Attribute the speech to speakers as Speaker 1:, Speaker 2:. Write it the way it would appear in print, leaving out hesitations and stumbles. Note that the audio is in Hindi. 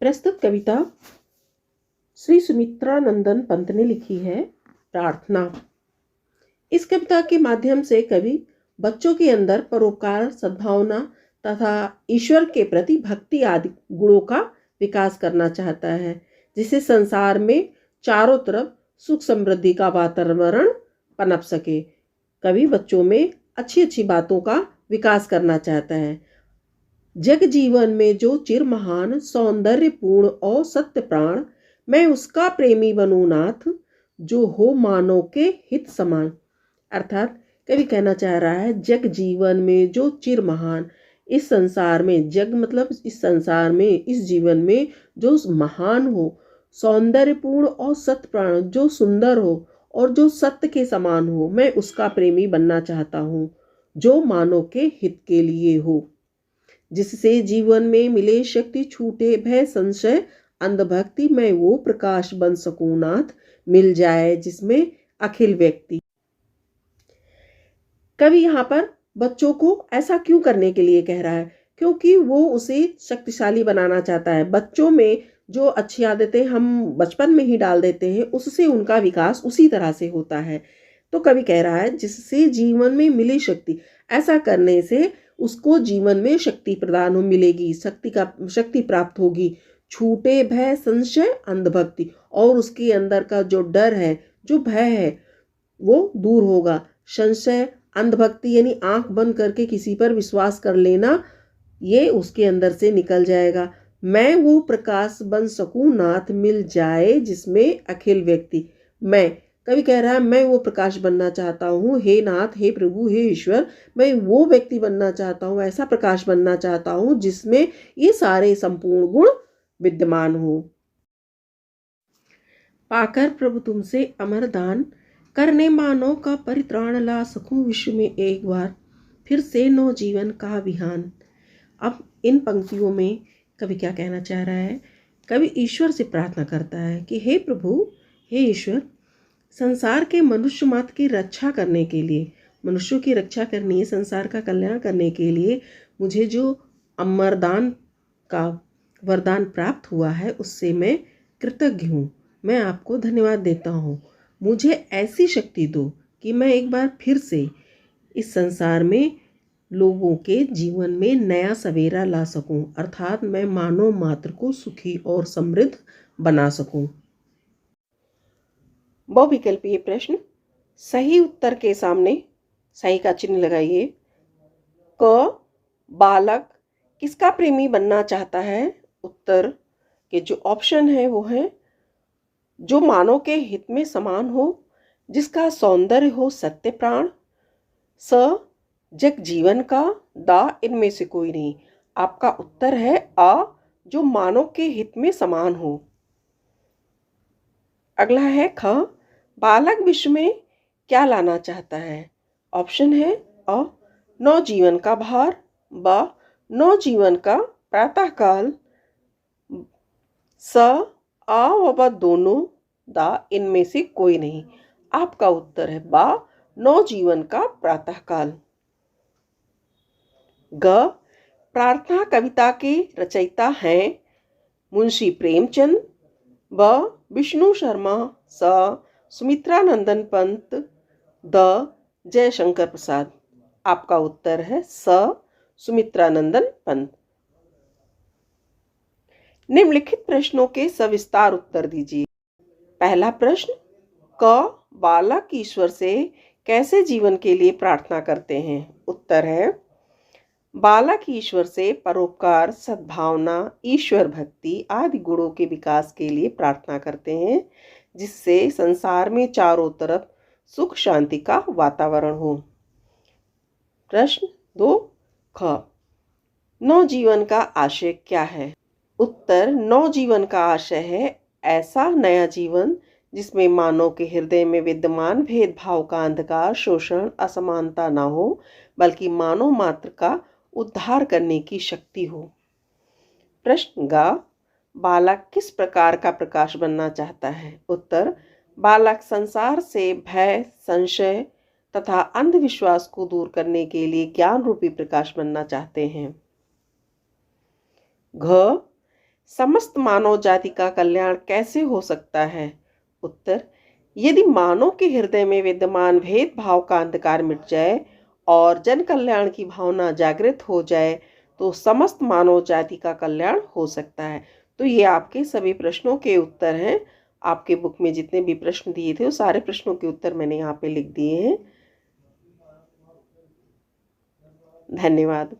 Speaker 1: प्रस्तुत कविता श्री सुमित्रा नंदन पंत ने लिखी है प्रार्थना। इस कविता के माध्यम से कवि बच्चों के अंदर परोपकार, सद्भावना तथा ईश्वर के प्रति भक्ति आदि गुणों का विकास करना चाहता है, जिससे संसार में चारों तरफ सुख समृद्धि का वातावरण पनप सके। कवि बच्चों में अच्छी अच्छी बातों का विकास करना चाहता है। जग जीवन में जो चिर महान, सौंदर्यपूर्ण और सत्य प्राण, मैं उसका प्रेमी बनूं नाथ, जो हो मानव के हित समान। अर्थात कवि कहना चाह रहा है, जग जीवन में जो चिर महान, इस संसार में, जग मतलब इस संसार में, इस जीवन में जो महान हो, सौंदर्यपूर्ण और सत्य प्राण, जो सुंदर हो और जो सत्य के समान हो, मैं उसका प्रेमी बनना चाहता हूँ, जो मानव के हित के लिए हो। जिससे जीवन में मिले शक्ति, छूटे भय संशय अंधभक्ति, मैं वो प्रकाश बन सकूं नाथ, मिल जाए जिसमें अखिल व्यक्ति। कवि यहाँ पर बच्चों को ऐसा क्यों करने के लिए कह रहा है? क्योंकि वो उसे शक्तिशाली बनाना चाहता है। बच्चों में जो अच्छी आदतें हम बचपन में ही डाल देते हैं, उससे उनका विकास उसी तरह से होता है। तो कवि कह रहा है, जिससे जीवन में मिली शक्ति, ऐसा करने से उसको जीवन में शक्ति प्रदान मिलेगी, शक्ति प्राप्त होगी। छूटे भय संशय अंधभक्ति, और उसके अंदर का जो डर है, जो भय है, वो दूर होगा। संशय अंधभक्ति यानी आंख बंद करके किसी पर विश्वास कर लेना, ये उसके अंदर से निकल जाएगा। मैं वो प्रकाश बन सकूं नाथ, मिल जाए जिसमें अखिल व्यक्ति। मैं, कवि कह रहा है, मैं वो प्रकाश बनना चाहता हूँ। हे नाथ, हे प्रभु, हे ईश्वर, मैं वो व्यक्ति बनना चाहता हूँ, ऐसा प्रकाश बनना चाहता हूँ जिसमें ये सारे संपूर्ण गुण विद्यमान हो। पाकर प्रभु तुमसे अमर दान, करने मानव का परित्राण, ला सकूं विश्व में एक बार, फिर से नौ जीवन का विहान। अब इन पंक्तियों में कवि क्या कहना चाह रहा है? कवि ईश्वर से प्रार्थना करता है कि हे प्रभु, हे ईश्वर, संसार के मनुष्य मात्र की रक्षा करने के लिए, मनुष्यों की रक्षा करनी है, संसार का कल्याण करने के लिए मुझे जो अमरदान का वरदान प्राप्त हुआ है, उससे मैं कृतज्ञ हूँ। मैं आपको धन्यवाद देता हूँ। मुझे ऐसी शक्ति दो कि मैं एक बार फिर से इस संसार में लोगों के जीवन में नया सवेरा ला सकूं, अर्थात मैं मानव मात्र को सुखी और समृद्ध बना सकूं। बहुविकल्पीय प्रश्न। सही उत्तर के सामने सही का चिन्ह लगाइए। क, बालक किसका प्रेमी बनना चाहता है? उत्तर के जो ऑप्शन है वो है, जो मानव के हित में समान हो, जिसका सौंदर्य हो सत्य प्राण। स, जग जीवन का। द, इनमें से कोई नहीं। आपका उत्तर है अ, जो मानव के हित में समान हो। अगला है ख, बालक विश्व में क्या लाना चाहता है? ऑप्शन है अ, नौ जीवन का भार। ब, नौ जीवन का प्रातः काल। स, आ व ब दोनों। द, इनमें से कोई नहीं। आपका उत्तर है बा, नौ जीवन का प्रातः काल। ग, प्रार्थना कविता के रचयिता हैं मुंशी प्रेमचंद। ब, विष्णु शर्मा। स, सुमित्रा नंदन पंत। द, जयशंकर प्रसाद। आपका उत्तर है स, सुमित्रा नंदन पंत। निम्नलिखित प्रश्नों के सविस्तार उत्तर दीजिए। पहला प्रश्न, क, बालक ईश्वर से कैसे जीवन के लिए प्रार्थना करते हैं? उत्तर है, बालक ईश्वर से परोपकार, सद्भावना, ईश्वर भक्ति आदि गुणों के विकास के लिए प्रार्थना करते हैं, जिससे संसार में चारों तरफ सुख शांति का वातावरण हो। प्रश्न 2, ख, नवजीवन का आशय क्या है? उत्तर, नवजीवन का आशय है ऐसा नया जीवन जिसमें मानव के हृदय में विद्यमान भेदभाव का अंधकार, शोषण, असमानता न हो, बल्कि मानव मात्र का उद्धार करने की शक्ति हो। प्रश्न ग, बालक किस प्रकार का प्रकाश बनना चाहता है? उत्तर, बालक संसार से भय, संशय तथा अंधविश्वास को दूर करने के लिए ज्ञान रूपी प्रकाश बनना चाहते हैं। घ, समस्त मानव जाति का कल्याण कैसे हो सकता है? उत्तर, यदि मानव के हृदय में विद्यमान भेदभाव का अंधकार मिट जाए और जन कल्याण की भावना जागृत हो जाए, तो समस्त मानव जाति का कल्याण हो सकता है। तो ये आपके सभी प्रश्नों के उत्तर हैं। आपके बुक में जितने भी प्रश्न दिए थे, वो सारे प्रश्नों के उत्तर मैंने यहाँ पे लिख दिए हैं। धन्यवाद।